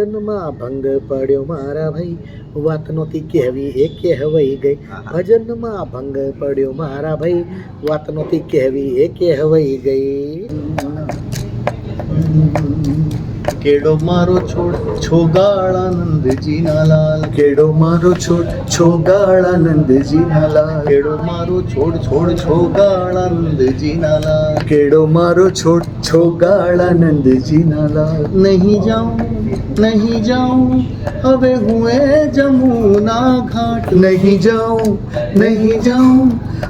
ભજનમાં ભંગ પડ્યો મારા ભાઈ, વાત નહોતી કહેવી એ કહેવાઈ ગઈ. ભજનમાં ભંગ પડ્યો મારા ભાઈ, વાત નહોતી કહેવી એ કહેવાઈ ગઈ. કેડો મારો છોડ છોગાળાનંદજીના લાલ, કેડો મારો છોડ છોગાળાનંદજીના લાલ, કેડો મારો છોડ છોડ છોગાળાનંદજીના લાલ, કેડો મારો છોડ છોગાળાનંદજીના લાલ. નહીં જાઉં હવે હું એ જમુના ઘાટ, નહીં જાઉં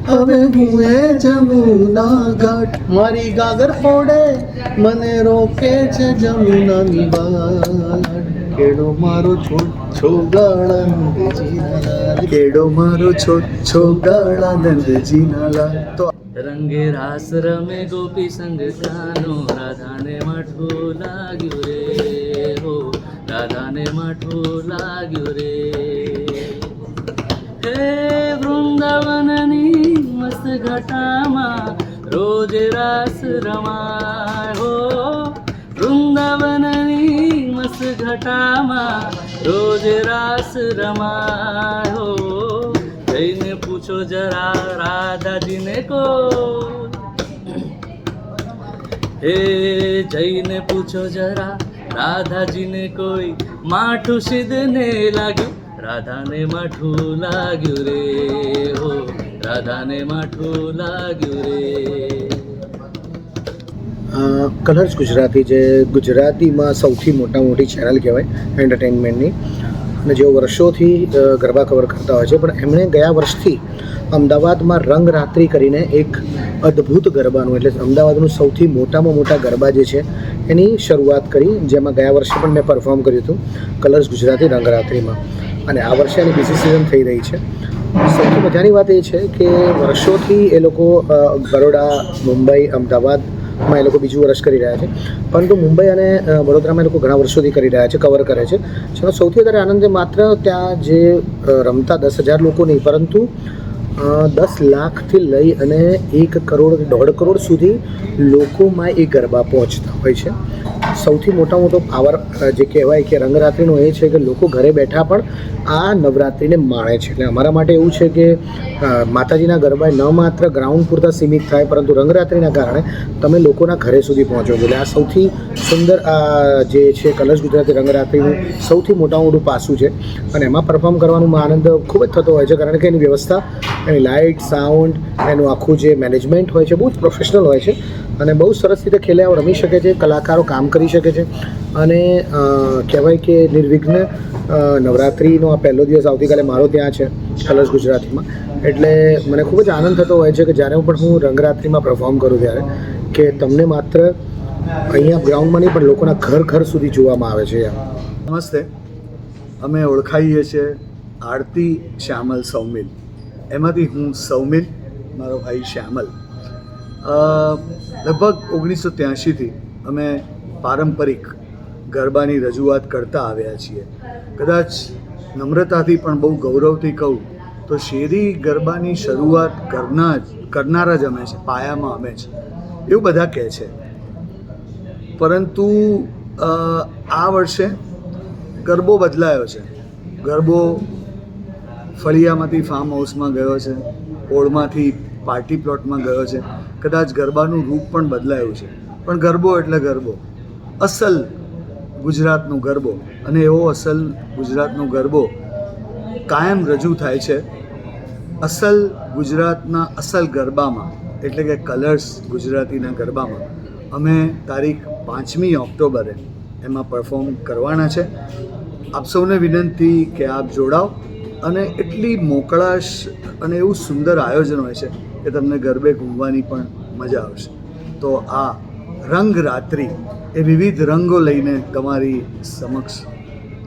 હવે હું એ જમુના ઘાટ. મારી ગાગર ફોડે મને રોકે છે જમુનાની બાર. કેડો મારો છોડ છોગાળાનંદજીના લાલ, કેડો મારો છોડ છોગાળાનંદજીના લાલ. તો રંગે રાસ રમે ગોપી સંગ કાનો, રાધાને માઠું લાગ્યું રે હો, રાધાને માઠું લાગ્યું રે. હે વૃંદાવનની મસ્ત ઘટામાં રોજ રાસ રમાય હો, વૃંદાવનની મસ્ત ઘટામાં રોજ રાસ રમાય હો. જઈને પૂછો જરા રાધાજીને કો, હે જઈને પૂછો જરા રાધાજીને કોઈ માઠું સિદ્ધને લાગ્યું, રાધાને માઠું લાગ્યું રે હો, રાધાને માઠું લાગ્યું રે. કલર્સ ગુજરાતી જે ગુજરાતીમાં સૌથી મોટી ચેનલ કહેવાય એન્ટરટેનમેન્ટની, અને જેઓ વર્ષોથી ગરબા કવર કરતા હોય છે, પણ એમણે ગયા વર્ષથી અમદાવાદમાં રંગરાત્રિ કરીને એક અદ્ભુત ગરબાનું, એટલે અમદાવાદનું સૌથી મોટામાં મોટા ગરબા જે છે એની શરૂઆત કરી, જેમાં ગયા વર્ષે પણ મેં પરફોર્મ કર્યું હતું કલર્સ ગુજરાતી રંગરાત્રિમાં, અને આ વર્ષે એની બીજી સિઝન થઈ રહી છે. સૌથી મજાની વાત એ છે કે વર્ષોથી એ લોકો બરોડા, મુંબઈ, અમદાવાદમાં એ લોકો બીજું વર્ષ કરી રહ્યા છે, પરંતુ મુંબઈ અને વડોદરામાં એ લોકો ઘણા વર્ષોથી કરી રહ્યા છે, કવર કરે છે. જેનો સૌથી વધારે આનંદ માત્ર ત્યાં જે રમતા 10,000 લોકો નહીં, પરંતુ 10 લાખથી લઈ અને 1 કરોડ 1.5 કરોડ સુધી લોકોમાં એ ગરબા પહોંચતા હોય છે. સૌથી મોટો પાવર જે કહેવાય કે રંગરાત્રિનો એ છે કે લોકો ઘરે બેઠા પણ આ નવરાત્રિને માણે છે. એટલે અમારા માટે એવું છે કે માતાજીના ગરબા ન માત્ર ગ્રાઉન્ડ પૂરતા સીમિત થાય, પરંતુ રંગરાત્રિના કારણે તમે લોકોના ઘરે સુધી પહોંચો છો. એટલે આ સૌથી સુંદર જે છે કલર્સ ગુજરાતી રંગરાત્રિનું સૌથી મોટું પાસું છે, અને એમાં પરફોર્મ કરવાનો આનંદ ખૂબ જ થતો હોય છે, કારણ કે એની વ્યવસ્થા, એની લાઇટ, સાઉન્ડ, એનું આખું જે મેનેજમેન્ટ હોય છે બહુ જ પ્રોફેશનલ હોય છે, અને બહુ સરસ રીતે ખેલૈયાઓ રમી શકે છે, કલાકારો કામ કરી શકે છે, અને કહેવાય કે નિર્વિઘ્ન નવરાત્રિનો આ પહેલો દિવસ આવતીકાલે મારો ત્યાં છે કલર્સ ગુજરાતીમાં. એટલે મને ખૂબ જ આનંદ થતો હોય છે કે જ્યારે પણ હું રંગરાત્રિમાં પરફોર્મ કરું ત્યારે કે તમને માત્ર અહીંયા ગ્રાઉન્ડમાં નહીં પણ લોકોના ઘર સુધી જોવામાં આવે છે. નમસ્તે, અમે ઓળખાઈએ છીએ આરતી, શ્યામલ, સૌમિલ. એમાંથી હું સૌમિલ, મારો ભાઈ શ્યામલ. લગભગ 1983થી અમે પારંપરિક ગરબાની રજૂઆત કરતા આવ્યા છીએ. કદાચ નમ્રતાથી પણ બહુ ગૌરવથી કહું તો શેરી ગરબાની શરૂઆત કરનારા જ અમે છે, પાયામાં અમે છે, એવું બધા કહે છે. પરંતુ આ વર્ષે ગરબો બદલાયો છે. ગરબો ફળિયામાંથી ફાર્મ હાઉસમાં ગયો છે, ઓળમાંથી પાર્ટી પ્લોટમાં ગયો છે. કદાચ ગરબાનું રૂપ પણ બદલાયું છે, પણ ગરબો એટલે ગરબો, અસલ ગુજરાતનો ગરબો, અને એવો અસલ ગુજરાતનો ગરબો કાયમ રજૂ થાય છે અસલ ગુજરાતના અસલ ગરબામાં, એટલે કે કલર્સ ગુજરાતીના ગરબામાં. અમે તારીખ 5મી ઓક્ટોબરે એમાં પરફોર્મ કરવાના છે. આપ સૌને વિનંતી કે આપ જોડાઓ, અને એટલી મોકળાશ અને એવું સુંદર આયોજન હોય છે કે તમને ગરબે ઘૂમવાની પણ મજા આવશે. તો આ રંગરાત્રિ એ વિવિધ રંગો લઈને તમારી સમક્ષ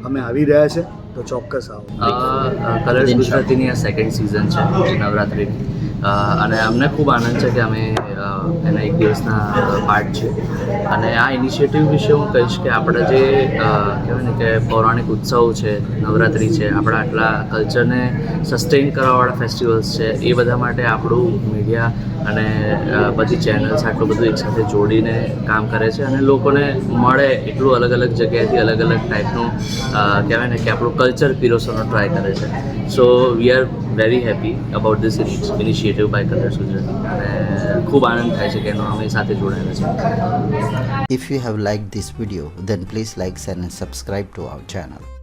અમે આવી રહ્યા છે, તો ચોક્કસ આવો. કલર્સ ગુજરાતીની આ સેકન્ડ સિઝન છે નવરાત્રિની, અને અમને ખૂબ આનંદ છે કે અમે એના એક દિવસના પાર્ટ છે. અને આ ઇનિશિયેટિવ વિશે હું કહીશ કે આપણા જે કહેવાય ને કે પૌરાણિક ઉત્સવ છે, નવરાત્રિ છે, આપણા આટલા કલ્ચરને સસ્ટેન કરવાવાળા ફેસ્ટિવલ્સ છે, એ બધા માટે આપણું મીડિયા અને બધી ચેનલ્સ આટલું બધું એકસાથે જોડીને કામ કરે છે અને લોકોને મળે એટલું અલગ અલગ જગ્યાએથી અલગ અલગ ટાઈપનું કહેવાય ને કે આપણું કલ્ચર પીરસવાનો ટ્રાય કરે છે. So we are very happy about this initiative by Colors Gujarati અને ખૂબ આનંદ થાય છે કે એનો અમે સાથે જોડાયેલા છે. If you have liked this video, then please like, share and subscribe to our channel.